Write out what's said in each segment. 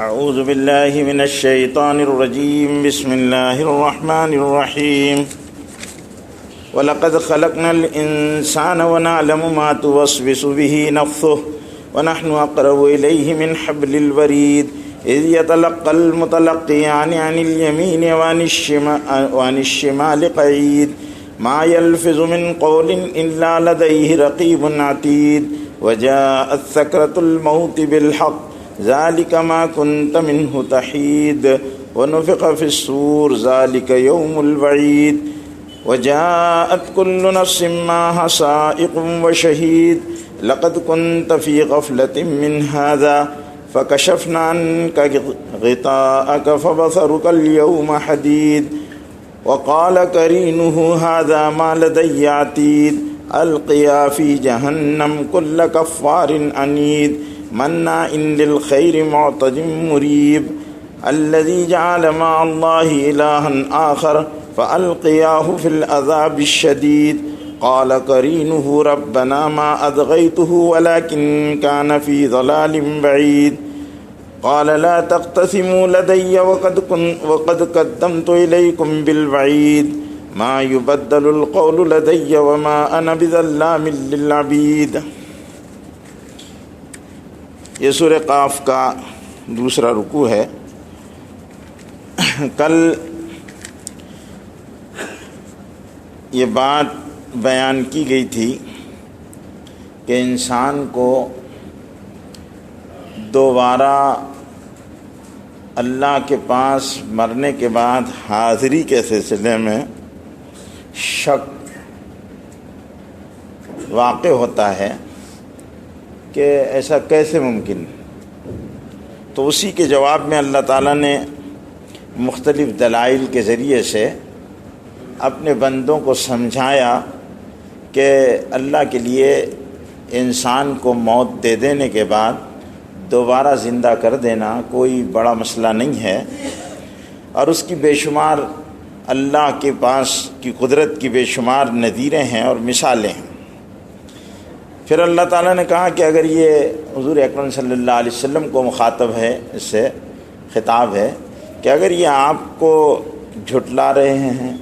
اعوذ باللہ من الشیطان الرجیم بسم اللہ الرحمن الرحیم وَلَقَدْ خَلَقْنَا الْإِنسَانَ وَنَعْلَمُ مَا تُوَسْوِسُ بِهِ نَفْسُهُ وَنَحْنُ أَقْرَبُ إِلَيْهِ مِنْ حَبْلِ الْوَرِيدِ إِذْ يَتَلَقَّى الْمُتَلَقِّيَانِ عَنِ الْيَمِينِ وَعَنِ الشِّمَالِ قَعِيدٌ مَا يَلْفِظُ مِنْ قَوْلٍ إِلَّا لَدَيْهِ رَقِيبٌ عَتِيدٌ وَجَاءَتْ سَكْرَةُ الْمَوْتِ بِالْحَقِّ ذَلِكَ مَا كُنْتَ مِنْهُ تَحِيدُ وَنُفِخَ فِي الصُّورِ ذَلِكَ يَوْمُ الْوَعِيدِ وجاءت كل نفس معها سائق وشهيد لقد كنت في غفلة من هذا فكشفنا عنك غطاءك فبصرك اليوم حديد وقال قرينه هذا ما لدي عتيد ألقيا في جهنم كل كفار عنيد مناع للخير معتد مريب الذي جعل مع الله إلها آخر فألقياه في العذاب الشديد قال قرينه ربنا ما أطغيته ولكن كان في ضلال بعيد قال لا تقتسموا لدي وقد قدمت إليكم بالوعيد ما يبدل القول لدي وما أنا بظلام للعبيد۔ یہ سورہ قاف کا دوسرا رکوع ہے۔ کل یہ بات بیان کی گئی تھی کہ انسان کو دوبارہ اللہ کے پاس مرنے کے بعد حاضری کے سلسلے میں شک واقع ہوتا ہے کہ ایسا کیسے ممکن۔ تو اسی کے جواب میں اللہ تعالیٰ نے مختلف دلائل کے ذریعے سے اپنے بندوں کو سمجھایا کہ اللہ کے لیے انسان کو موت دے دینے کے بعد دوبارہ زندہ کر دینا کوئی بڑا مسئلہ نہیں ہے، اور اس کی بے شمار اللہ کے پاس کی قدرت کی بے شمار نظیریں ہیں اور مثالیں ہیں۔ پھر اللہ تعالیٰ نے کہا کہ اگر یہ حضور اکرم صلی اللہ علیہ وسلم کو مخاطب ہے، اس سے خطاب ہے کہ اگر یہ آپ کو جھٹلا رہے ہیں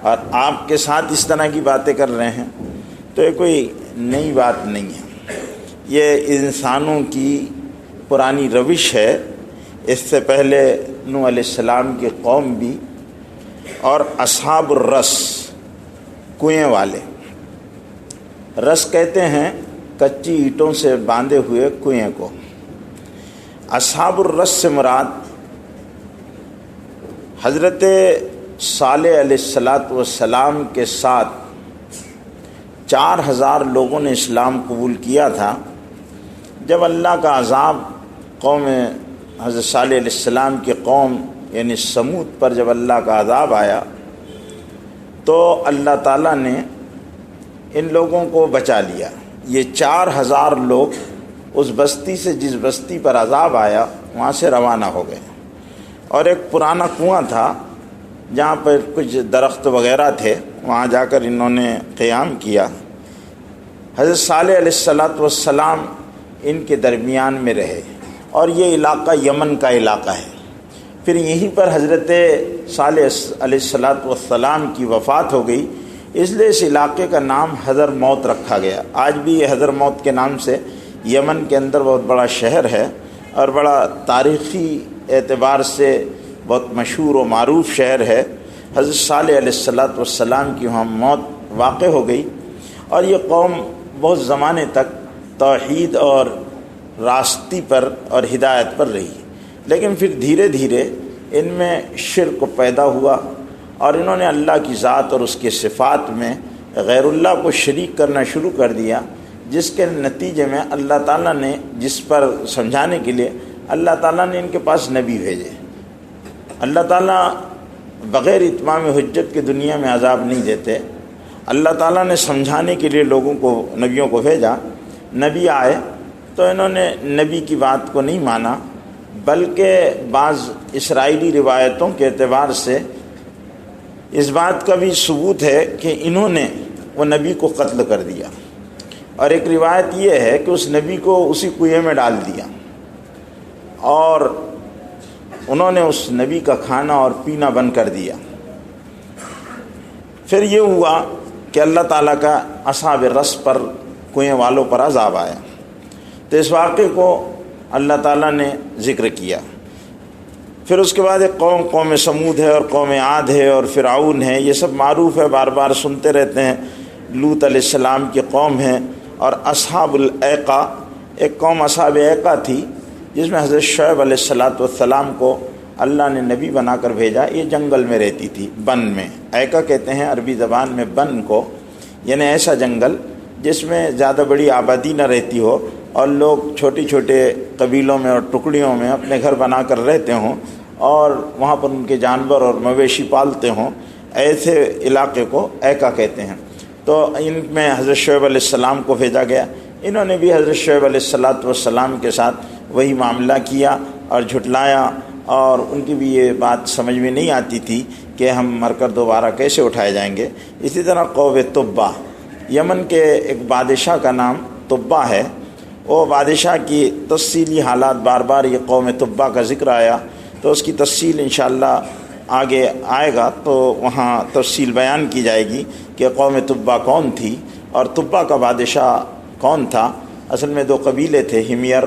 اور آپ کے ساتھ اس طرح کی باتیں کر رہے ہیں تو یہ کوئی نئی بات نہیں ہے، یہ انسانوں کی پرانی روش ہے۔ اس سے پہلے نوح علیہ السلام کی قوم بھی اور اصحاب الرس، کنویں والے، رس کہتے ہیں کچی اینٹوں سے باندھے ہوئے کنویں کو۔ اصحاب الرس سے مراد حضرت صالح علیہ السلام کے ساتھ 4000 لوگوں نے اسلام قبول کیا تھا۔ جب اللہ کا عذاب قوم حضرت صالح علیہ السلام کی قوم یعنی سمود پر جب اللہ کا عذاب آیا تو اللہ تعالیٰ نے ان لوگوں کو بچا لیا۔ یہ 4000 لوگ اس بستی سے جس بستی پر عذاب آیا وہاں سے روانہ ہو گئے، اور ایک پرانا کنواں تھا جہاں پر کچھ درخت وغیرہ تھے، وہاں جا کر انہوں نے قیام کیا۔ حضرت صالح علیہ السلام ان کے درمیان میں رہے، اور یہ علاقہ یمن کا علاقہ ہے۔ پھر یہیں پر حضرت صالح علیہ السلام کی وفات ہو گئی، اس لیے اس علاقے کا نام حضر موت رکھا گیا۔ آج بھی یہ حضر موت کے نام سے یمن کے اندر بہت بڑا شہر ہے، اور بڑا تاریخی اعتبار سے بہت مشہور و معروف شہر ہے۔ حضرت صالح علیہ السلام کی وہاں موت واقع ہو گئی، اور یہ قوم بہت زمانے تک توحید اور راستی پر اور ہدایت پر رہی، لیکن پھر دھیرے دھیرے ان میں شرک پیدا ہوا، اور انہوں نے اللہ کی ذات اور اس کے صفات میں غیر اللہ کو شریک کرنا شروع کر دیا، جس کے نتیجے میں اللہ تعالیٰ نے جس پر سمجھانے کے لیے اللہ تعالیٰ نے ان کے پاس نبی بھیجے۔ اللہ تعالیٰ بغیر اتمام حجت کے دنیا میں عذاب نہیں دیتے۔ اللہ تعالیٰ نے سمجھانے کے لیے لوگوں کو، نبیوں کو بھیجا۔ نبی آئے تو انہوں نے نبی کی بات کو نہیں مانا، بلکہ بعض اسرائیلی روایتوں کے اعتبار سے اس بات کا بھی ثبوت ہے کہ انہوں نے وہ نبی کو قتل کر دیا، اور ایک روایت یہ ہے کہ اس نبی کو اسی کنویں میں ڈال دیا، اور انہوں نے اس نبی کا کھانا اور پینا بند کر دیا۔ پھر یہ ہوا کہ اللہ تعالیٰ کا اصحاب رس پر، کنویں والوں پر عذاب آیا۔ تو اس واقعے کو اللہ تعالیٰ نے ذکر کیا۔ پھر اس کے بعد ایک قوم سمود ہے اور قوم عاد ہے اور فرعون ہے، یہ سب معروف ہے، بار بار سنتے رہتے ہیں۔ لوط علیہ السلام کی قوم ہے، اور اصحاب الایقہ، ایک قوم اصحاب ایقہ تھی جس میں حضرت شعیب علیہ السلام کو اللہ نے نبی بنا کر بھیجا۔ یہ جنگل میں رہتی تھی، بن میں۔ ایقہ کہتے ہیں عربی زبان میں بن کو، یعنی ایسا جنگل جس میں زیادہ بڑی آبادی نہ رہتی ہو اور لوگ چھوٹے چھوٹے قبیلوں میں اور ٹکڑیوں میں اپنے گھر بنا کر رہتے ہوں اور وہاں پر ان کے جانور اور مویشی پالتے ہوں، ایسے علاقے کو ایقہ کہتے ہیں۔ تو ان میں حضرت شعیب علیہ السلام کو بھیجا گیا۔ انہوں نے بھی حضرت شعیب علیہ السلام کے ساتھ وہی معاملہ کیا اور جھٹلایا، اور ان کی بھی یہ بات سمجھ میں نہیں آتی تھی کہ ہم مر کر دوبارہ کیسے اٹھائے جائیں گے۔ اسی طرح قوم تبع، یمن کے ایک بادشاہ کا نام تبع ہے، وہ بادشاہ کی تفصیلی حالات بار بار یہ قوم تبع کا ذکر آیا، تو اس کی تفصیل انشاءاللہ آگے آئے گا تو وہاں تفصیل بیان کی جائے گی کہ قوم تبع کون تھی اور تبع کا بادشاہ کون تھا۔ اصل میں دو قبیلے تھے، ہمیر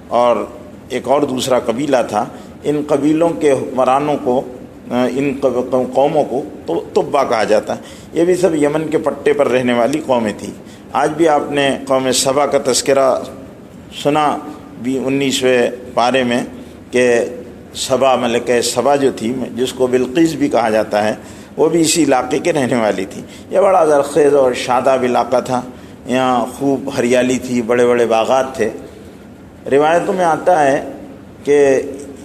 اور ایک اور دوسرا قبیلہ تھا۔ ان قبیلوں کے حکمرانوں کو، ان قوموں کو تو تبع کہا جاتا ہے۔ یہ بھی سب یمن کے پٹے پر رہنے والی قومیں تھیں۔ آج بھی آپ نے قوم سبا کا تذکرہ سنا بھی 19ویں پارے میں کہ سبا، ملکہ سبا جو تھی، جس کو بلقیس بھی کہا جاتا ہے، وہ بھی اسی علاقے کے رہنے والی تھی۔ یہ بڑا زرخیز اور شاداب علاقہ تھا، یہاں خوب ہریالی تھی، بڑے بڑے باغات تھے۔ روایتوں میں آتا ہے کہ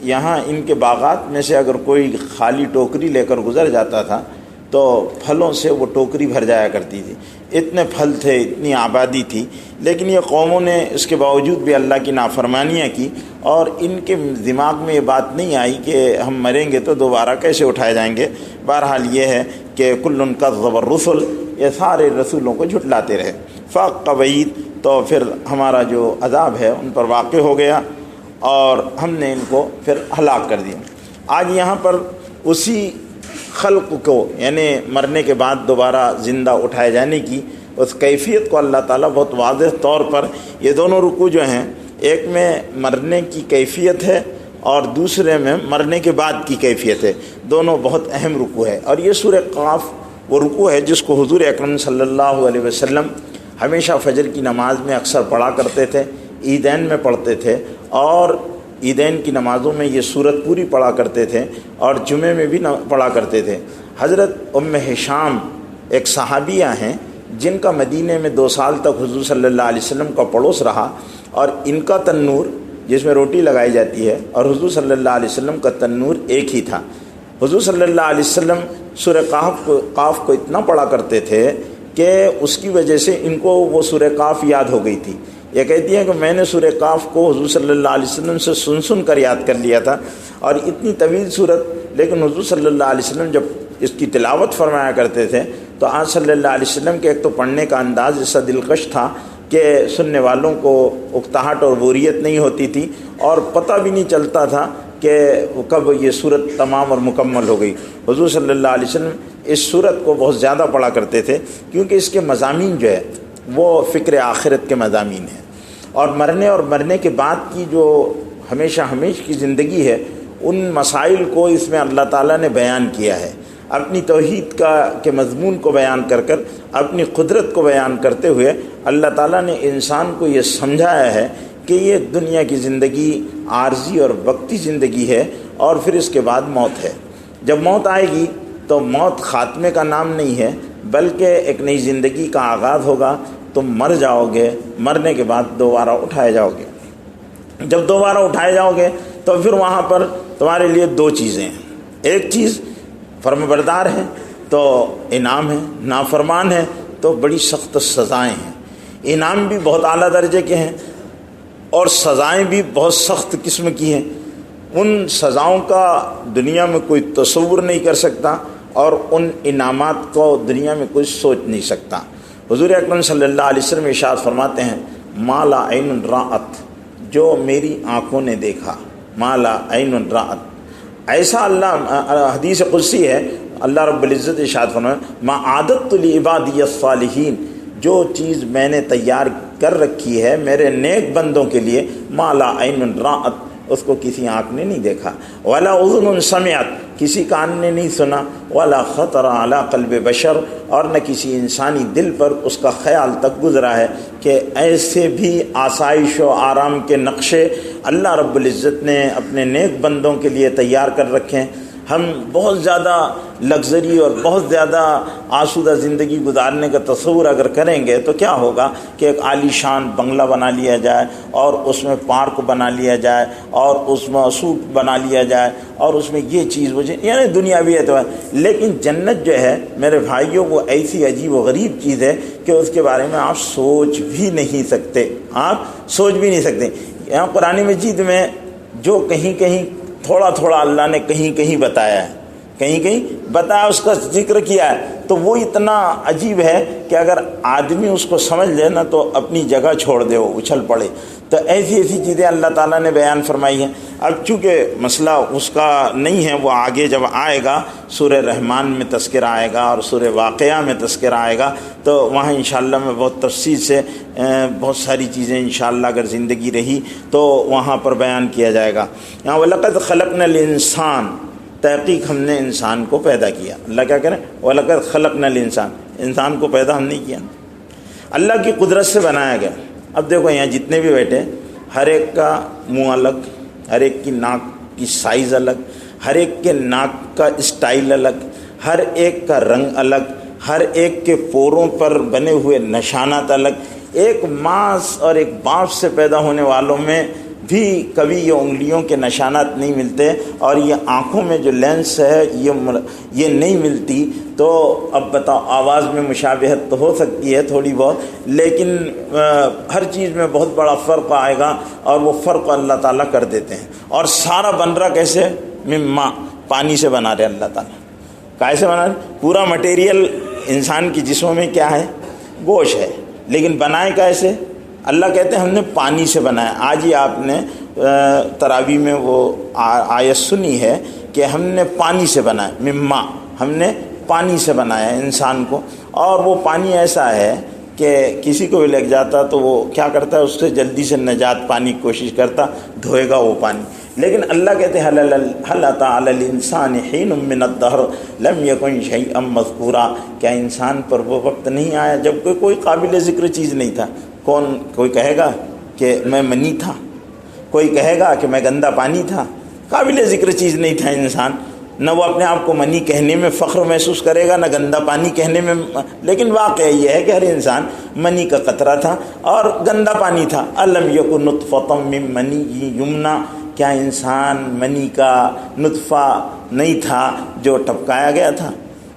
یہاں ان کے باغات میں سے اگر کوئی خالی ٹوکری لے کر گزر جاتا تھا تو پھلوں سے وہ ٹوکری بھر جایا کرتی تھی، اتنے پھل تھے، اتنی آبادی تھی۔ لیکن یہ قوموں نے اس کے باوجود بھی اللہ کی نافرمانیاں کی، اور ان کے دماغ میں یہ بات نہیں آئی کہ ہم مریں گے تو دوبارہ کیسے اٹھائے جائیں گے۔ بہرحال یہ ہے کہ کل کذب الرسل، یہ سارے رسولوں کو جھٹلاتے رہے۔ فاق وعید، تو پھر ہمارا جو عذاب ہے ان پر واقع ہو گیا اور ہم نے ان کو پھر ہلاک کر دیا۔ آج یہاں پر اسی خلق کو، یعنی مرنے کے بعد دوبارہ زندہ اٹھائے جانے کی اس کیفیت کو اللہ تعالیٰ بہت واضح طور پر، یہ دونوں رکوع جو ہیں، ایک میں مرنے کی کیفیت ہے اور دوسرے میں مرنے کے بعد کی کیفیت ہے، دونوں بہت اہم رکوع ہے۔ اور یہ سورہ قاف وہ رکوع ہے جس کو حضور اکرم صلی اللہ علیہ وسلم ہمیشہ فجر کی نماز میں اکثر پڑھا کرتے تھے، عیدین میں پڑھتے تھے، اور عیدین کی نمازوں میں یہ صورت پوری پڑھا کرتے تھے اور جمعے میں بھی پڑھا کرتے تھے۔ حضرت ام ہشام ایک صحابیہ ہیں جن کا مدینے میں 2 سال تک حضور صلی اللہ علیہ وسلم کا پڑوس رہا، اور ان کا تنور جس میں روٹی لگائی جاتی ہے اور حضور صلی اللہ علیہ وسلم کا تنور ایک ہی تھا۔ حضور صلی اللہ علیہ وسلم سورہ قاف کو اتنا پڑھا کرتے تھے کہ اس کی وجہ سے ان کو وہ سورہ قاف یاد ہو گئی تھی۔ یہ کہتی ہیں کہ میں نے سورہ قاف کو حضور صلی اللہ علیہ وسلم سے سن کر یاد کر لیا تھا، اور اتنی طویل صورت، لیکن حضور صلی اللہ علیہ وسلم جب اس کی تلاوت فرمایا کرتے تھے تو آج صلی اللہ علیہ وسلم کے ایک تو پڑھنے کا انداز ایسا دلکش تھا کہ سننے والوں کو اکتاہٹ اور بوریت نہیں ہوتی تھی، اور پتہ بھی نہیں چلتا تھا کہ کب یہ صورت تمام اور مکمل ہو گئی۔ حضور صلی اللہ علیہ وسلم اس صورت کو بہت زیادہ پڑھا کرتے تھے کیونکہ اس کے مضامین جو ہے وہ فکر آخرت کے مضامین ہیں، اور مرنے کے بعد کی جو ہمیشہ کی زندگی ہے، ان مسائل کو اس میں اللہ تعالیٰ نے بیان کیا ہے، اپنی توحید کے مضمون کو بیان کر اپنی قدرت کو بیان کرتے ہوئے اللہ تعالیٰ نے انسان کو یہ سمجھایا ہے کہ یہ دنیا کی زندگی عارضی اور وقتی زندگی ہے، اور پھر اس کے بعد موت ہے۔ جب موت آئے گی تو موت خاتمے کا نام نہیں ہے، بلکہ ایک نئی زندگی کا آغاز ہوگا۔ تم مر جاؤ گے، مرنے کے بعد دوبارہ اٹھائے جاؤ گے۔ جب دوبارہ اٹھائے جاؤ گے تو پھر وہاں پر تمہارے لیے 2 چیزیں ہیں، ایک چیز فرمانبردار ہے تو انعام ہے، نافرمان ہے تو بڑی سخت سزائیں ہیں۔ انعام بھی بہت اعلیٰ درجے کے ہیں اور سزائیں بھی بہت سخت قسم کی ہیں۔ ان سزاؤں کا دنیا میں کوئی تصور نہیں کر سکتا، اور ان انعامات کو دنیا میں کوئی سوچ نہیں سکتا۔ حضور اکرم صلی اللہ علیہ وسلم ارشاد فرماتے ہیں، ما لا عین رأت، جو میری آنکھوں نے دیکھا، ما لا عین رأت، ایسا اللہ، حدیث قدسی ہے، اللہ رب العزت ارشاد فرمائے ما عادت لعبادی الصالحین، جو چیز میں نے تیار کر رکھی ہے میرے نیک بندوں کے لیے، ما لا عین رأت، اس کو کسی آنکھ نے نہیں دیکھا، ولا اذن سمعت، کسی کان نے نہیں سنا، ولا خطر علی قلب بشر، اور نہ کسی انسانی دل پر اس کا خیال تک گزرا ہے کہ ایسے بھی آسائش و آرام کے نقشے اللہ رب العزت نے اپنے نیک بندوں کے لیے تیار کر رکھے ہیں۔ ہم بہت زیادہ لگژری اور بہت زیادہ آسودہ زندگی گزارنے کا تصور اگر کریں گے تو کیا ہوگا کہ ایک عالی شان بنگلہ بنا لیا جائے اور اس میں پارک بنا لیا جائے اور اس میں سوٹ بنا لیا جائے اور اس میں یہ چیز وہ یعنی دنیاوی اعتبار، لیکن جنت جو ہے میرے بھائیوں وہ ایسی عجیب و غریب چیز ہے کہ اس کے بارے میں آپ سوچ بھی نہیں سکتے، آپ سوچ بھی نہیں سکتے۔ یہاں قرآن مجید میں جو کہیں کہیں تھوڑا تھوڑا اللہ نے کہیں کہیں بتایا ہے، کہیں کہیں بتایا، اس کا ذکر کیا ہے، تو وہ اتنا عجیب ہے کہ اگر آدمی اس کو سمجھ لے نا تو اپنی جگہ چھوڑ دے، وہ اچھل پڑے۔ تو ایسی ایسی چیزیں اللہ تعالیٰ نے بیان فرمائی ہیں۔ اب چونکہ مسئلہ اس کا نہیں ہے، وہ آگے جب آئے گا سورہ رحمان میں تذکرہ آئے گا اور سورہ واقعہ میں تذکرہ آئے گا تو وہاں انشاءاللہ میں بہت تفصیل سے بہت ساری چیزیں انشاءاللہ اگر زندگی رہی تو وہاں پر بیان کیا جائے گا۔ یہاں وَلَقَدْ خَلَقْنَا الْإِنسَانَ، تحقیق ہم نے انسان کو پیدا کیا۔ اللہ کیا کریں؟ وَلَقَدْ خَلَقْنَا الْإِنسَانَ، انسان کو پیدا ہم نہیں کیا، اللہ کی قدرت سے بنایا گیا۔ اب دیکھو یہاں جتنے بھی بیٹھے ہر ایک کا منہ الگ، ہر ایک کی ناک کی سائز الگ، ہر ایک کے ناک کا اسٹائل الگ، ہر ایک کا رنگ الگ، ہر ایک کے پوروں پر بنے ہوئے نشانات الگ۔ ایک ماں اور ایک باپ سے پیدا ہونے والوں میں بھی کبھی یہ انگلیوں کے نشانات نہیں ملتے اور یہ آنکھوں میں جو لینس ہے یہ نہیں ملتی، تو اب بتاؤ آواز میں مشابہت تو ہو سکتی ہے تھوڑی بہت، لیکن ہر چیز میں بہت بڑا فرق آئے گا اور وہ فرق اللہ تعالیٰ کر دیتے ہیں۔ اور سارا بن رہا کیسے؟ مما، پانی سے بنا رہے اللہ تعالیٰ۔ کیسے بنا رہے؟ پورا مٹیریل انسان کی جسموں میں کیا ہے؟ گوشت ہے، لیکن بنائے کیسے؟ اللہ کہتے ہیں ہم نے پانی سے بنایا۔ آج ہی آپ نے تراویح میں وہ آیت سنی ہے کہ ہم نے پانی سے بنایا، مما، ہم نے پانی سے بنایا انسان کو۔ اور وہ پانی ایسا ہے کہ کسی کو بھی لگ جاتا تو وہ کیا کرتا ہے، اس سے جلدی سے نجات پانے کی کوشش کرتا، دھوئے گا وہ پانی۔ لیکن اللہ کہتے ہیں هل أتى على الإنسان حين من الدهر لم يكن شيئا مذكورا، کیا انسان پر وہ وقت نہیں آیا جب کوئی قابل ذکر چیز نہیں تھا؟ کوئی کہے گا کہ میں منی تھا، کوئی کہے گا کہ میں گندا پانی تھا، قابل ذکر چیز نہیں تھا انسان۔ نہ وہ اپنے آپ کو منی کہنے میں فخر محسوس کرے گا، نہ گندا پانی کہنے میں، لیکن واقعہ یہ ہے کہ ہر انسان منی کا قطرہ تھا اور گندا پانی تھا۔ الم یکن نطفۃ من منی یمنی، کیا انسان منی کا نطفہ نہیں تھا جو ٹپکایا گیا تھا؟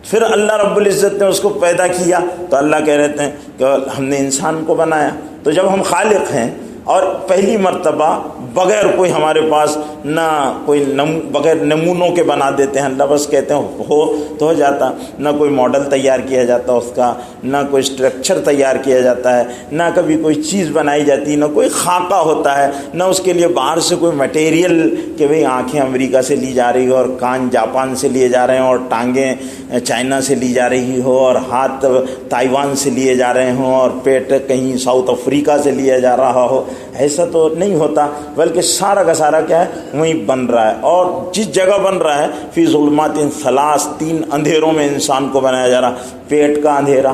پھر اللہ رب العزت نے اس کو پیدا کیا، تو اللہ کہہ رہتے ہیں کہ ہم نے انسان کو بنایا۔ تو جب ہم خالق ہیں اور پہلی مرتبہ بغیر کوئی ہمارے پاس نہ کوئی بغیر نمونوں کے بنا دیتے ہیں، اللہ بس کہتے ہیں ہو تو ہو جاتا، نہ کوئی ماڈل تیار کیا جاتا اس کا، نہ کوئی اسٹرکچر تیار کیا جاتا ہے، نہ کبھی کوئی چیز بنائی جاتی، نہ کوئی خاکہ ہوتا ہے، نہ اس کے لیے باہر سے کوئی مٹیریل کہ بھئی آنکھیں امریکہ سے لی جا رہی ہو اور کان جاپان سے لیے جا رہے ہیں اور ٹانگیں چائنا سے لی جا رہی ہو اور ہاتھ تائیوان سے لیے جا رہے ہوں اور پیٹ کہیں ساؤتھ افریقہ سے لیا جا رہا ہو۔ ایسا تو نہیں ہوتا، بلکہ سارا کا سارا کیا ہے، وہیں بن رہا ہے۔ اور جس جگہ بن رہا ہے فی ظلمات ثلاث، 3 اندھیروں میں انسان کو بنایا جا رہا، پیٹ کا اندھیرا،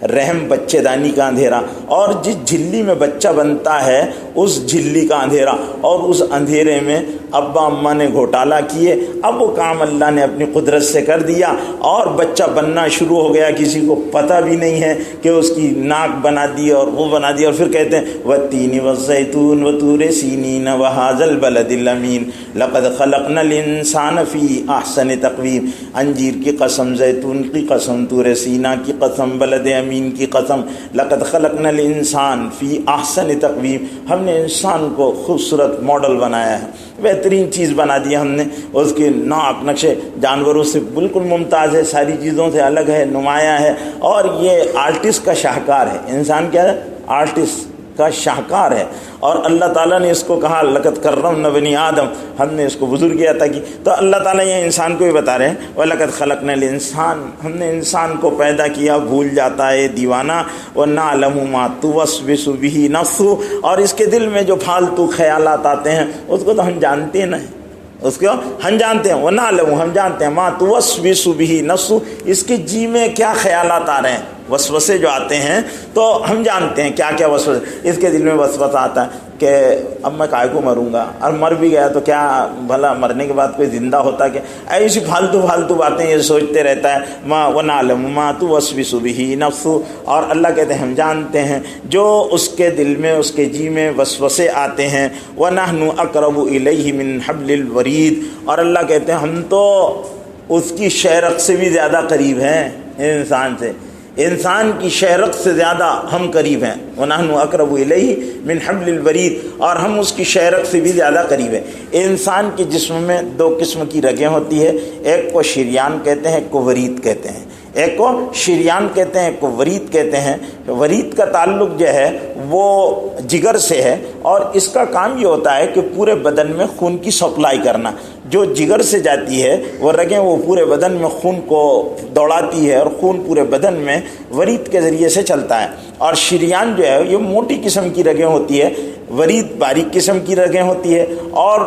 رحم بچے دانی کا اندھیرا، اور جس جھلی میں بچہ بنتا ہے اس جھلی کا اندھیرا، اور اس اندھیرے میں ابا اماں نے گھوٹالہ کیے، اب وہ کام اللہ نے اپنی قدرت سے کر دیا اور بچہ بننا شروع ہو گیا، کسی کو پتہ بھی نہیں ہے کہ اس کی ناک بنا دی اور وہ بنا دی، اور پھر کہتے ہیں وَالتِّينِ وَالزَّيْتُونِ وَطُورِ سِينِينَ وَهَٰذَا الْبَلَدِ الْأَمِينِ لَقَدْ خَلَقْنَا الْإِنسَانَ فِي أَحْسَنِ تَقْوِيمٍ۔ انجیر کی قسم، زیتون کی قسم، طور سینا کی قسم، بلد امین کی قسم، لقد خلقنا الانسان فی احسن تقویم، ہم نے انسان کو خوبصورت ماڈل بنایا ہے، بہترین چیز بنا دی ہم نے۔ اس کے ناک نقشے جانوروں سے بالکل ممتاز ہے، ساری چیزوں سے الگ ہے، نمایاں ہے، اور یہ آرٹسٹ کا شاہکار ہے۔ انسان کیا ہے؟ آرٹسٹ، کا شاہکار ہے، اور اللہ تعالیٰ نے اس کو کہا لقد کرمنا بنی آدم، ہم نے اس کو بزرگی عطا کی. تو اللہ تعالیٰ یہ انسان کو بھی بتا رہے ہیں وَلَقَدْ خَلَقْنَا الْإِنسَانَ، ہم نے انسان کو پیدا کیا، بھول جاتا ہے دیوانہ، وَنَعْلَمُ مَا تُوَسْوِسُ بِهِ نَفْسُهُ، اور اس کے دل میں جو فالتو خیالات آتے ہیں اس کو تو ہم جانتے ہیں، اس کو ہم جانتے ہیں، وَنَعْلَمُ، ہم جانتے ہیں، مَا تُوَسْوِسُ بِهِ نَفْسُهُ، اس کے جی میں کیا خیالات آ رہے ہیں، وسوسے جو آتے ہیں تو ہم جانتے ہیں کیا کیا وسوسے. اس کے دل میں وسوسہ آتا ہے کہ اب میں کائے کو مروں گا، اور مر بھی گیا تو کیا بھلا مرنے کے بعد کوئی زندہ ہوتا کہ ایسی فالتو باتیں یہ سوچتے رہتا ہے. وَنَعْلَمُ مَا تُوَسْوِسُ بِهِ نَفْسُهُ، اور اللہ کہتے ہیں ہم جانتے ہیں جو اس کے دل میں، اس کے جی میں وسوسے آتے ہیں. وَنَحْنُ أَقْرَبُ إِلَيْهِ مِنْ حَبْلِ الْوَرِيدِ، اور اللہ کہتے ہیں ہم تو اس کی شہرک سے بھی زیادہ قریب ہیں انسان سے، انسان کی شہرت سے زیادہ ہم قریب ہیں. وَنَحْنُ أَقْرَبُ إِلَيْهِ مِنْ حَبْلِ الْوَرِيدِ، اور ہم اس کی شہرت سے بھی زیادہ قریب ہیں. انسان کے جسم میں دو قسم کی رگیں ہوتی ہے، ایک کو شریان کہتے ہیں، ایک کو ورید کہتے ہیں. ایک کو شریان کہتے ہیں، ایک کو ورید کہتے ہیں. ورید کا تعلق جو ہے وہ جگر سے ہے، اور اس کا کام یہ ہوتا ہے کہ پورے بدن میں خون کی سپلائی کرنا. جو جگر سے جاتی ہے وہ رگیں وہ پورے بدن میں خون کو دوڑاتی ہے، اور خون پورے بدن میں ورید کے ذریعے سے چلتا ہے. اور شریان جو ہے یہ موٹی قسم کی رگیں ہوتی ہے، ورید باریک قسم کی رگیں ہوتی ہے، اور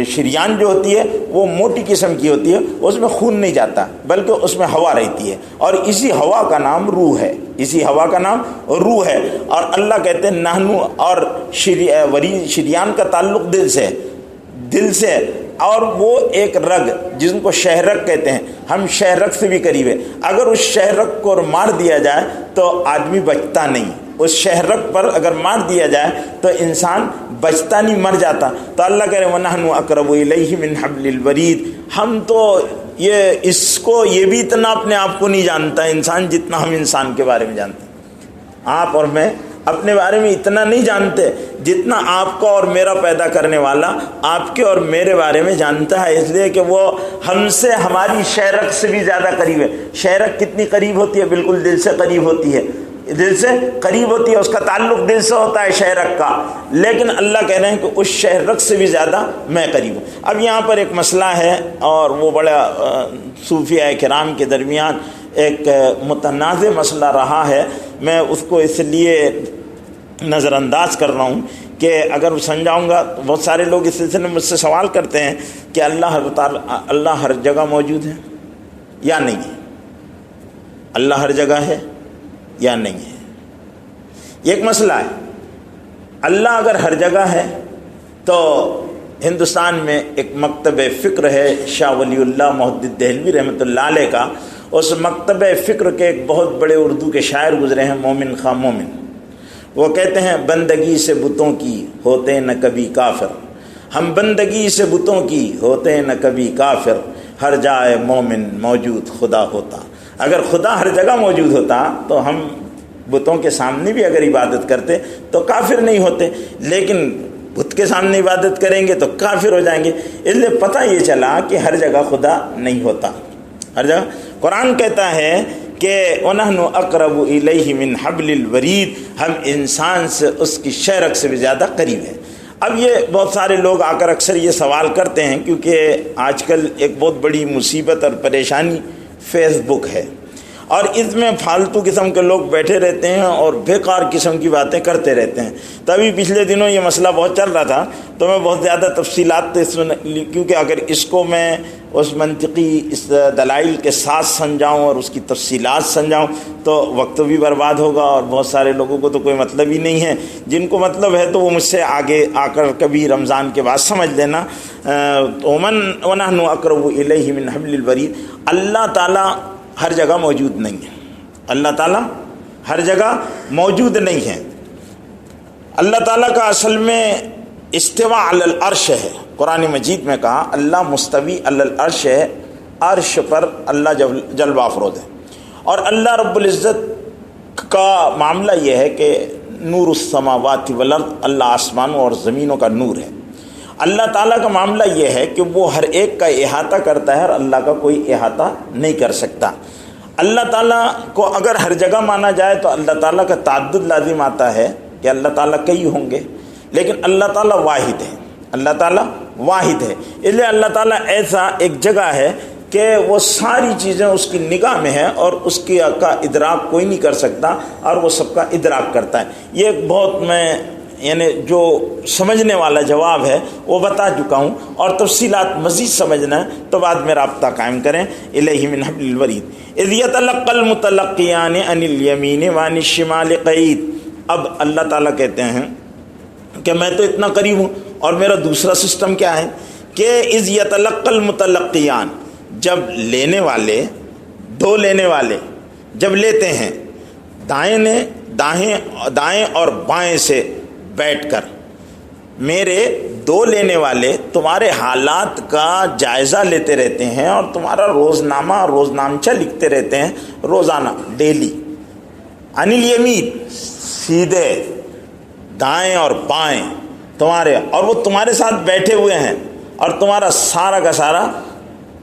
شریان جو ہوتی ہے وہ موٹی قسم کی ہوتی ہے، اس میں خون نہیں جاتا بلکہ اس میں ہوا رہتی ہے، اور اسی ہوا کا نام روح ہے، اسی ہوا کا نام روح ہے. اور اللہ کہتے ہیں نحنو، اور شریان کا تعلق دل سے، دل سے، اور وہ ایک رگ جس کو شہرک کہتے ہیں، ہم شہرک سے بھی قریب ہے. اگر اس شہرک کو مار دیا جائے تو آدمی بچتا نہیں، اس شہرک پر اگر مار دیا جائے تو انسان بچتا نہیں، مر جاتا. تو اللہ کہہ رہے ہیں وَنَحْنُ أَقْرَبُ إِلَيْهِ مِنْ حَبْلِ الْوَرِيدِ، ہم تو یہ بھی اتنا اپنے آپ کو نہیں جانتا انسان جتنا ہم انسان کے بارے میں جانتے ہیں. آپ اور میں اپنے بارے میں اتنا نہیں جانتے جتنا آپ کا اور میرا پیدا کرنے والا آپ کے اور میرے بارے میں جانتا ہے، اس لیے کہ وہ ہم سے، ہماری شہرک سے بھی زیادہ قریب ہے. شہرک کتنی قریب ہوتی ہے؟ بالکل دل سے قریب ہوتی ہے، دل سے قریب ہوتی ہے، اس کا تعلق دل سے ہوتا ہے شہرک کا. لیکن اللہ کہہ رہے ہیں کہ اس شہرک سے بھی زیادہ میں قریب ہوں. اب یہاں پر ایک مسئلہ ہے، اور وہ بڑا صوفیاء کرام کے درمیان ایک متنازع مسئلہ رہا ہے. میں اس کو اس لیے نظر انداز کر رہا ہوں کہ اگر سمجھاؤں گا تو بہت سارے لوگ اس سلسلے میں مجھ سے سوال کرتے ہیں کہ اللہ ہر جگہ موجود ہے یا نہیں ہے، اللہ ہر جگہ ہے یا نہیں ہے. یہ ایک مسئلہ ہے. اللہ اگر ہر جگہ ہے تو ہندوستان میں ایک مکتب فکر ہے شاہ ولی اللہ محدث دہلوی رحمۃ اللہ علیہ کا. اس مکتب فکر کے ایک بہت بڑے اردو کے شاعر گزرے ہیں، مومن خواہ مومن. وہ کہتے ہیں بندگی سے بتوں کی ہوتے نہ کبھی کافر، ہم بندگی سے بتوں کی ہوتے نہ کبھی کافر، ہر جائے مومن موجود خدا ہوتا. اگر خدا ہر جگہ موجود ہوتا تو ہم بتوں کے سامنے بھی اگر عبادت کرتے تو کافر نہیں ہوتے، لیکن بت کے سامنے عبادت کریں گے تو کافر ہو جائیں گے. اس لیے پتہ یہ چلا کہ ہر جگہ خدا نہیں ہوتا، ہر جگہ. قرآن کہتا ہے کہ وَنَحْنُ أَقْرَبُ إِلَيْهِ مِنْ حَبْلِ الْوَرِيدِ، ہم انسان سے اس کی شہرک سے بھی زیادہ قریب ہیں. اب یہ بہت سارے لوگ آ کر اکثر یہ سوال کرتے ہیں، کیونکہ آج کل ایک بہت بڑی مصیبت اور پریشانی فیس بک ہے، اور اس میں فالتو قسم کے لوگ بیٹھے رہتے ہیں اور بیکار قسم کی باتیں کرتے رہتے ہیں. تبھی پچھلے دنوں یہ مسئلہ بہت چل رہا تھا تو میں بہت زیادہ تفصیلات اس میں، کیونکہ اگر اس کو میں اس منطقی اس دلائل کے ساتھ سمجھاؤں اور اس کی تفصیلات سمجھاؤں تو وقت بھی برباد ہوگا، اور بہت سارے لوگوں کو تو کوئی مطلب ہی نہیں ہے. جن کو مطلب ہے تو وہ مجھ سے آگے آ کر کبھی رمضان کے بعد سمجھ لینا. وَنَحْنُ أَقْرَبُ إِلَيْهِ مِنْ حَبْلِ الْوَرِيدِ، اللہ تعالیٰ ہر جگہ موجود نہیں ہے، اللہ تعالیٰ ہر جگہ موجود نہیں ہے. اللہ تعالیٰ کا اصل میں استوا علی العرش ہے. قرآن مجید میں کہا اللہ مستوی علی العرش ہے، عرش پر اللہ جلوہ افروز ہے. اور اللہ رب العزت کا معاملہ یہ ہے کہ نور السماوات والارض، اللہ آسمانوں اور زمینوں کا نور ہے. اللہ تعالیٰ کا معاملہ یہ ہے کہ وہ ہر ایک کا احاطہ کرتا ہے، اور اللہ کا کوئی احاطہ نہیں کر سکتا. اللہ تعالیٰ کو اگر ہر جگہ مانا جائے تو اللہ تعالیٰ کا تعدد لازم آتا ہے، کہ اللہ تعالیٰ کئی ہوں گے، لیکن اللہ تعالیٰ واحد ہے، اللہ تعالیٰ واحد ہے، اس لیے اللہ تعالیٰ ایسا ایک جگہ ہے کہ وہ ساری چیزیں اس کی نگاہ میں ہیں اور اس کی کا ادراک کوئی نہیں کر سکتا اور وہ سب کا ادراک کرتا ہے۔ یہ ایک بہت میں یعنی جو سمجھنے والا جواب ہے وہ بتا چکا ہوں، اور تفصیلات مزید سمجھنا ہے تو بعد میں رابطہ قائم کریں۔ الیہ من حبل الورید اذ یتلقی المتلقیان عن الیمین وعن الشمال قعید۔ اب اللہ تعالیٰ کہتے ہیں کہ میں تو اتنا قریب ہوں، اور میرا دوسرا سسٹم کیا ہے کہ اذ یتلقی المتلقیان، جب لینے والے، دو لینے والے جب لیتے ہیں دائیں اور بائیں سے بیٹھ کر، میرے دو لینے والے تمہارے حالات کا جائزہ لیتے رہتے ہیں اور تمہارا روزنامہ اور روزنامچہ لکھتے رہتے ہیں روزانہ، ڈیلی۔ عن الیمین، سیدھے دائیں اور بائیں تمہارے، اور وہ تمہارے ساتھ بیٹھے ہوئے ہیں اور تمہارا سارا کا سارا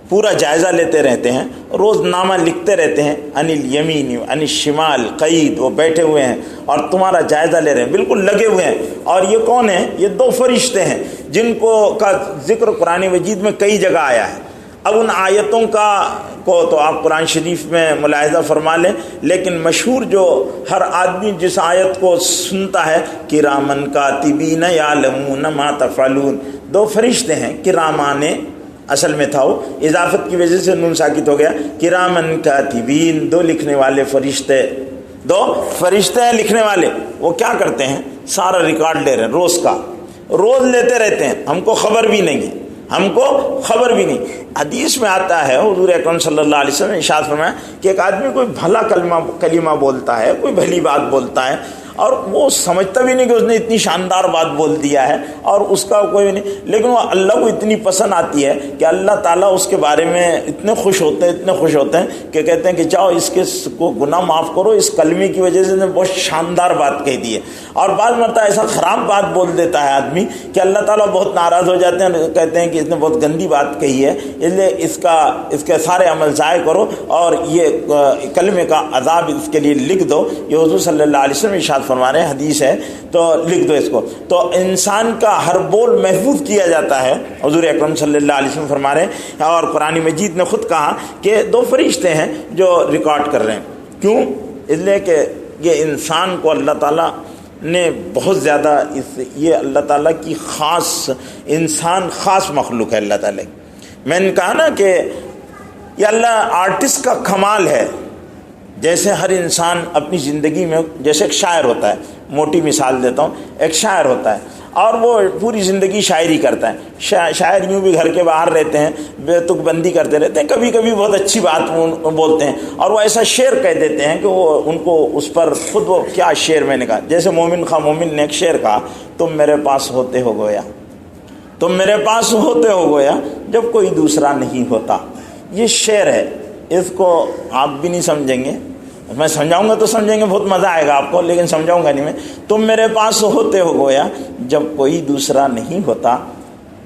پورا جائزہ لیتے رہتے ہیں، روزنامہ لکھتے رہتے ہیں۔ عن الیمین عن الشمال قعید، وہ بیٹھے ہوئے ہیں اور تمہارا جائزہ لے رہے ہیں، بالکل لگے ہوئے ہیں۔ اور یہ کون ہیں؟ یہ دو فرشتے ہیں جن کا ذکر قرآن مجید میں کئی جگہ آیا ہے۔ اب ان آیتوں کو تو آپ قرآن شریف میں ملاحظہ فرما لیں، لیکن مشہور جو ہر آدمی جس آیت کو سنتا ہے، کرامن کاتبین یعلمون ما تفعلون، دو فرشتے ہیں، کرامان اصل میں تھا، وہ اضافت کی وجہ سے نون ساکت ہو گیا، کرامن کاتبین، دو لکھنے والے فرشتے، دو فرشتے ہیں لکھنے والے۔ وہ کیا کرتے ہیں؟ سارا ریکارڈ لے رہے ہیں، روز کا، روز لیتے رہتے ہیں، ہم کو خبر بھی نہیں ہے، ہم کو خبر بھی نہیں۔ حدیث میں آتا ہے، حضور اکرم صلی اللہ علیہ وسلم نے ارشاد فرمایا کہ ایک آدمی کوئی بھلا کلمہ بولتا ہے، کوئی بھلی بات بولتا ہے، اور وہ سمجھتا بھی نہیں کہ اس نے اتنی شاندار بات بول دیا ہے اور اس کا کوئی نہیں، لیکن وہ اللہ کو اتنی پسند آتی ہے کہ اللہ تعالیٰ اس کے بارے میں اتنے خوش ہوتے ہیں کہ کہتے ہیں کہ جاؤ اس کے کو گناہ معاف کرو، اس کلمے کی وجہ سے نے بہت شاندار بات کہہ دی ہے۔ اور بعض مرتبہ ایسا خراب بات بول دیتا ہے آدمی کہ اللہ تعالیٰ بہت ناراض ہو جاتے ہیں، کہتے ہیں کہ اس نے بہت گندی بات کہی ہے، اس لیے اس کے سارے عمل ضائع کرو اور یہ کلمے کا عذاب اس کے لیے لکھ دو۔ یہ حضور صلی اللہ علیہ وسلم ارشاد فرما رہے ہیں، حدیث ہے، تو لکھ دو اس کو۔ تو انسان کا ہر بول محفوظ کیا جاتا ہے، حضور اکرم صلی اللہ علیہ وسلم فرما رہے ہیں، اور قرآن مجید نے خود کہا کہ دو فرشتے ہیں جو ریکارڈ کر رہے ہیں۔ کیوں؟ اس لیے کہ یہ انسان کو اللہ تعالیٰ نے بہت زیادہ یہ اللہ تعالیٰ کی انسان خاص مخلوق ہے اللہ تعالیٰ کی۔ میں نے کہا نا کہ یہ اللہ آرٹسٹ کا کمال ہے۔ جیسے ہر انسان اپنی زندگی میں، جیسے ایک شاعر ہوتا ہے، موٹی مثال دیتا ہوں، ایک شاعر ہوتا ہے اور وہ پوری زندگی شاعری کرتا ہے۔ شاعر یوں بھی گھر کے باہر رہتے ہیں، بے تک بندی کرتے رہتے ہیں، کبھی کبھی بہت اچھی بات بولتے ہیں اور وہ ایسا شعر کہہ دیتے ہیں کہ وہ ان کو اس پر خود وہ کیا شعر میں نے کہا، جیسے مومن خواہ مومن نے ایک شعر کہا، تم میرے پاس ہوتے ہو گویا، تم میرے پاس ہوتے ہو گویا جب کوئی دوسرا نہیں ہوتا۔ یہ شعر ہے، اس کو آپ بھی نہیں سمجھیں گے، میں سمجھاؤں گا تو سمجھیں گے، بہت مزہ آئے گا آپ کو، لیکن سمجھاؤں گا نہیں میں۔ تم میرے پاس ہوتے ہو گویا جب کوئی دوسرا نہیں ہوتا۔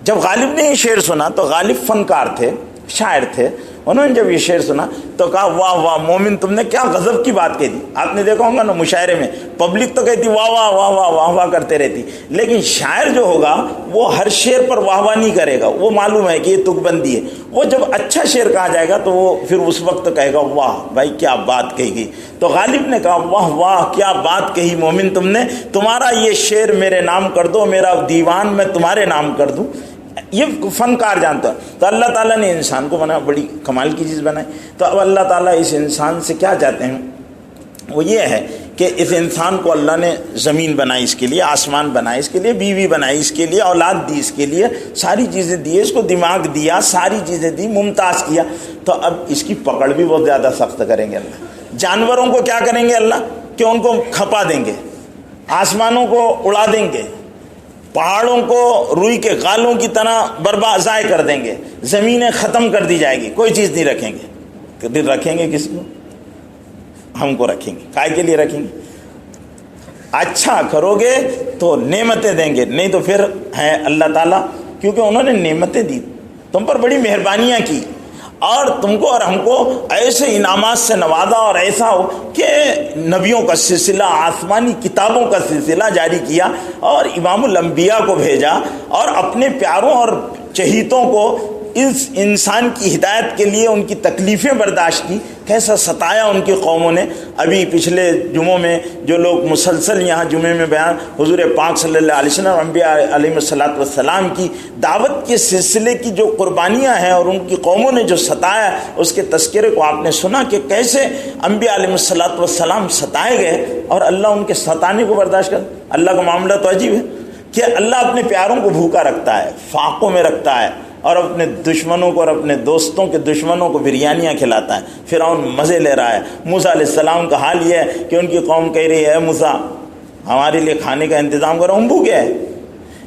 جب غالب نے یہ شعر سنا تو غالب فنکار تھے، شاعر تھے، انہوں نے جب یہ شعر سنا تو کہا واہ واہ مومن، تم نے کیا غضب کی بات کہی تھی۔ آپ نے دیکھا ہوگا نا مشاعرے میں پبلک تو کہتی واہ واہ واہ واہ واہ واہ کرتے رہتی، لیکن شاعر جو ہوگا وہ ہر شعر پر واہ واہ نہیں کرے گا، وہ معلوم ہے کہ یہ تک بندی ہے۔ وہ جب اچھا شعر کہا جائے گا تو وہ پھر اس وقت کہے گا واہ بھائی کیا بات کہی گئی۔ تو غالب نے کہا واہ واہ کیا بات کہی مومن تم نے، تمہارا یہ شعر میرے نام کر دو، میرا دیوان میں تمہارے نام کر دوں۔ یہ فنکار جانتا ہے۔ تو اللہ تعالیٰ نے انسان کو بنا، بڑی کمال کی چیز بنائی۔ تو اب اللہ تعالیٰ اس انسان سے کیا چاہتے ہیں؟ وہ یہ ہے کہ اس انسان کو اللہ نے زمین بنائی اس کے لیے، آسمان بنائی اس کے لیے، بیوی بنائی اس کے لیے، اولاد دی اس کے لیے، ساری چیزیں دی، اس کو دماغ دیا، ساری چیزیں دی، ممتاز کیا۔ تو اب اس کی پکڑ بھی بہت زیادہ سخت کریں گے اللہ۔ جانوروں کو کیا کریں گے اللہ کہ ان کو کھپا دیں گے، آسمانوں کو اڑا دیں گے، پہاڑوں کو روئی کے غالوں کی طرح برباد ضائع کر دیں گے، زمینیں ختم کر دی جائے گی، کوئی چیز نہیں رکھیں گے۔ کبھی رکھیں گے کس کو؟ ہم کو رکھیں گے۔ کائے کے لیے رکھیں گے؟ اچھا کرو گے تو نعمتیں دیں گے، نہیں تو پھر ہے اللہ تعالیٰ، کیونکہ انہوں نے نعمتیں دی، تم پر بڑی مہربانیاں کی، اور تم کو اور ہم کو ایسے انعامات سے نوازا اور ایسا ہو کہ نبیوں کا سلسلہ، آسمانی کتابوں کا سلسلہ جاری کیا اور امام الانبیاء کو بھیجا اور اپنے پیاروں اور چہیتوں کو اس انسان کی ہدایت کے لیے ان کی تکلیفیں برداشت کی، کیسا ستایا ان کی قوموں نے۔ ابھی پچھلے جمعوں میں جو لوگ مسلسل یہاں جمعے میں بیان حضور پاک صلی اللہ علیہ وسلم اور انبیاء علیہ الصلوۃ والسلام کی دعوت کے سلسلے کی جو قربانیاں ہیں اور ان کی قوموں نے جو ستایا، اس کے تذکرے کو آپ نے سنا کہ کیسے انبیاء علیہ الصلوۃ والسلام ستائے گئے اور اللہ ان کے ستانے کو برداشت کر۔ اللہ کا معاملہ تو عجیب ہے کہ اللہ اپنے پیاروں کو بھوکا رکھتا ہے، فاقوں میں رکھتا ہے، اور اپنے دشمنوں کو اور اپنے دوستوں کے دشمنوں کو بریانیاں کھلاتا ہے۔ فرعون مزے لے رہا ہے۔ موسیٰ علیہ السلام کا حال یہ ہے کہ ان کی قوم کہہ رہی ہے موسیٰ ہمارے لیے کھانے کا انتظام کرو، ہم بھوکے ہیں۔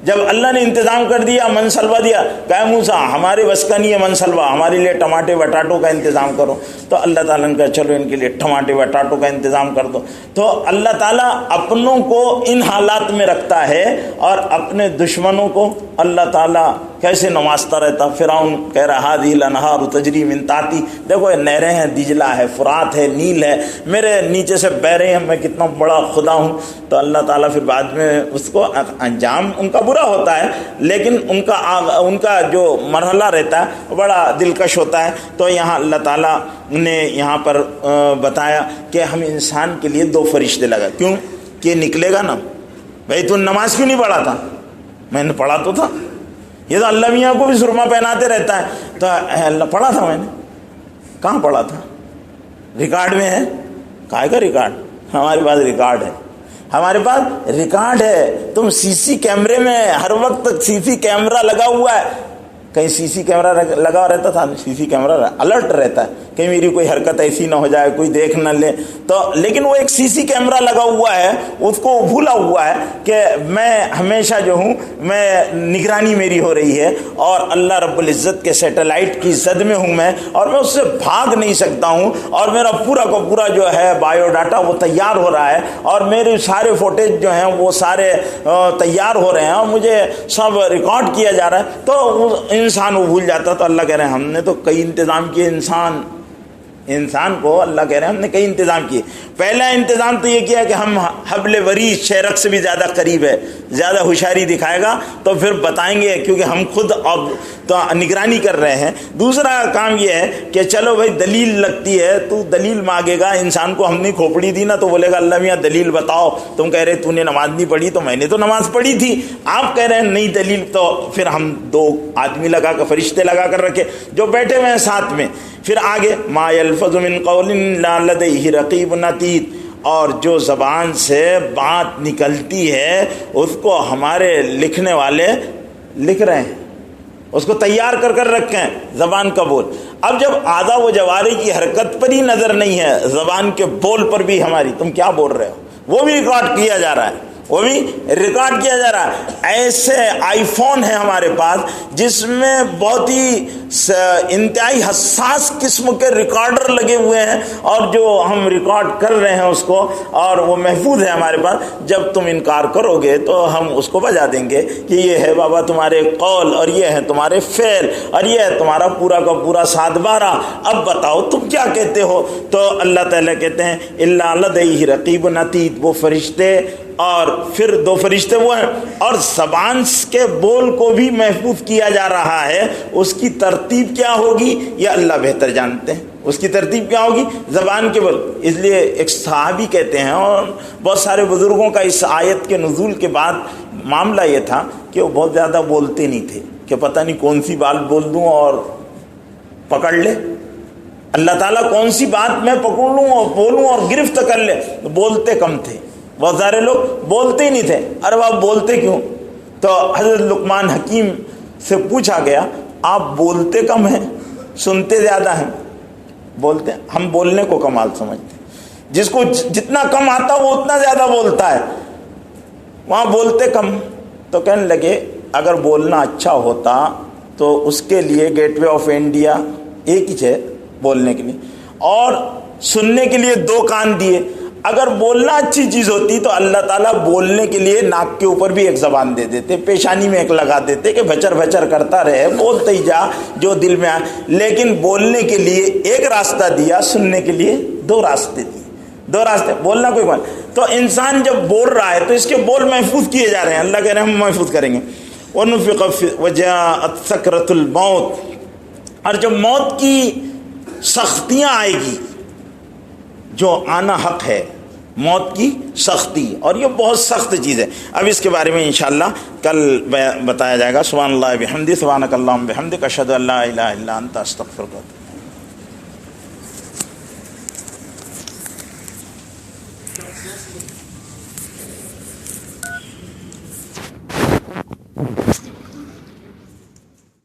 جب اللہ نے انتظام کر دیا، منسلوا دیا، کہا موسیٰ ہمارے بس کا نہیں ہے منسلوا، ہمارے لیے ٹماٹے بٹاٹوں کا انتظام کرو، تو اللہ تعالیٰ نے کہا چلو ان کے لیے ٹماٹے بٹاٹوں کا انتظام کر دو۔ تو اللہ تعالیٰ اپنوں کو ان حالات میں رکھتا ہے اور اپنے دشمنوں کو اللہ تعالیٰ کیسے نوازتا رہتا۔ فرعون کہہ رہا ہادی الانہار تجری من تحتی، دیکھو یہ نہریں ہیں، دجلہ ہے، فرات ہے، نیل ہے، میرے نیچے سے بہ رہے ہیں، میں کتنا بڑا خدا ہوں۔ تو اللہ تعالیٰ پھر بعد میں اس کو انجام ان کا برا ہوتا ہے، لیکن ان کا جو مرحلہ رہتا ہے بڑا دلکش ہوتا ہے۔ تو یہاں اللہ تعالیٰ نے یہاں پر بتایا کہ ہم انسان کے لیے 2 فرشتے لگا، کیوں کہ نکلے گا نا بھائی تو نماز کیوں نہیں پڑھا تھا؟ میں نے پڑھا تو تھا، یہ تو اللہ میاں کو بھی سرما پہناتے رہتا ہے، تو اللہ پڑھا تھا، میں نے کہاں پڑھا تھا؟ ریکارڈ میں ہے، کائے کا ریکارڈ؟ ہمارے پاس ریکارڈ ہے، ہمارے پاس ریکارڈ ہے۔ تم سی سی کیمرے میں ہر وقت سی سی کیمرہ لگا ہوا ہے، کہیں سی سی کیمرہ لگا رہتا تھا، سی سی کیمرہ الرٹ رہتا ہے کہیں میری کوئی حرکت ایسی نہ ہو جائے، کوئی دیکھ نہ لے، تو لیکن وہ ایک سی سی کیمرہ لگا ہوا ہے، اس کو بھولا ہوا ہے کہ میں ہمیشہ جو ہوں میں نگرانی میری ہو رہی ہے اور اللہ رب العزت کے سیٹلائٹ کی زد میں ہوں میں، اور میں اس سے بھاگ نہیں سکتا ہوں، اور میرا پورا کا پورا جو ہے بایو ڈاٹا وہ تیار ہو رہا ہے، اور میرے سارے فوٹیج جو ہیں وہ سارے تیار ہو رہے ہیں اور مجھے سب ریکارڈ کیا جا رہا ہے۔ تو انسان وہ بھول جاتا، تو اللہ کہہ رہے ہیں ہم نے تو کئی انتظام کیے، انسان کو اللہ کہہ رہے ہیں ہم نے کئی انتظام کیے۔ پہلا انتظام تو یہ کیا کہ ہم حبل ورید شیرک سے بھی زیادہ قریب ہے، زیادہ ہوشیاری دکھائے گا تو پھر بتائیں گے، کیونکہ ہم خود اب تو نگرانی کر رہے ہیں۔ دوسرا کام یہ ہے کہ چلو بھائی دلیل لگتی ہے، تو دلیل مانگے گا انسان کو، ہم نے کھوپڑی دی نا تو بولے گا اللہ میاں دلیل بتاؤ، تم کہہ رہے تو نے نماز نہیں پڑھی، تو میں نے تو نماز پڑھی تھی، آپ کہہ رہے ہیں نہیں دلیل، تو پھر ہم 2 آدمی لگا کر، فرشتے لگا کر رکھے جو بیٹھے ہوئے ہیں ساتھ میں۔ پھر آگے ما یلفظ من قول الا لدیہ رقیب عتید، اور جو زبان سے بات نکلتی ہے اس کو ہمارے لکھنے والے لکھ رہے ہیں، اس کو تیار کر کر رکھے ہیں، زبان کا بول۔ اب جب اعضاء و جوارح کی حرکت پر ہی نظر نہیں ہے، زبان کے بول پر بھی ہماری تم کیا بول رہے ہو وہ بھی ریکارڈ کیا جا رہا ہے، وہ بھی ریکارڈ کیا جا رہا ہے۔ ایسے آئی فون ہے ہمارے پاس جس میں بہت ہی انتہائی حساس قسم کے ریکارڈر لگے ہوئے ہیں، اور جو ہم ریکارڈ کر رہے ہیں اس کو، اور وہ محفوظ ہے ہمارے پاس۔ جب تم انکار کرو گے تو ہم اس کو بجا دیں گے کہ یہ ہے بابا تمہارے قول، اور یہ ہے تمہارے فعل، اور یہ ہے تمہارا پورا کا پورا 7/12، اب بتاؤ تم کیا کہتے ہو۔ تو اللہ تعالیٰ کہتے ہیں الا لدیہ رقیب عتید، وہ فرشتے، اور پھر 2 فرشتے وہ ہیں، اور زبان کے بول کو بھی محفوظ کیا جا رہا ہے۔ اس کی ترتیب کیا ہوگی یہ اللہ بہتر جانتے ہیں، اس کی ترتیب کیا ہوگی زبان کے بول۔ اس لیے ایک صحابی کہتے ہیں، اور بہت سارے بزرگوں کا اس آیت کے نزول کے بعد معاملہ یہ تھا کہ وہ بہت زیادہ بولتے نہیں تھے، کہ پتہ نہیں کون سی بات بول دوں اور پکڑ لے اللہ تعالیٰ، کون سی بات میں پکڑ لوں اور بولوں اور گرفت کر لے۔ بولتے کم تھے، بہت سارے لوگ بولتے ہی نہیں تھے۔ ارے آپ بولتے کیوں؟ تو حضرت لقمان حکیم سے پوچھا گیا آپ بولتے کم ہیں سنتے زیادہ ہیں؟ بولتے، ہم بولنے کو کمال سمجھتے ہیں، جس کو جتنا کم آتا وہ اتنا زیادہ بولتا ہے، وہاں بولتے کم۔ تو کہنے لگے اگر بولنا اچھا ہوتا تو اس کے لیے گیٹ وے آف انڈیا ایک ہی ہے بولنے کے لیے، اور سننے کے لیے 2 کان دیے۔ اگر بولنا اچھی چیز ہوتی تو اللہ تعالیٰ بولنے کے لیے ناک کے اوپر بھی ایک زبان دے دیتے، پیشانی میں ایک لگا دیتے کہ بھچر بھچر کرتا رہے، بولتے ہی جا جو دل میں آئے. لیکن بولنے کے لیے ایک راستہ دیا، سننے کے لیے دو راستے دیے، دو راستے. بولنا کوئی بات تو انسان جب بول رہا ہے تو اس کے بول محفوظ کیے جا رہے ہیں، اللہ کہہ رہے ہیں ہم محفوظ کریں گے. وَنُفِخَ وَجَاءَتْ سَكْرَةُ الْمَوْتِ، اور جب موت کی سختیاں آئے گی، جو آنا حق ہے، موت کی سختی، اور یہ بہت سخت چیز ہے. اب اس کے بارے میں انشاءاللہ کل بتایا جائے گا. سبحان اللہ بحمدہ، سبحانک اللہم بحمدک، اشہد ان لا الہ الا انت، استغفرک.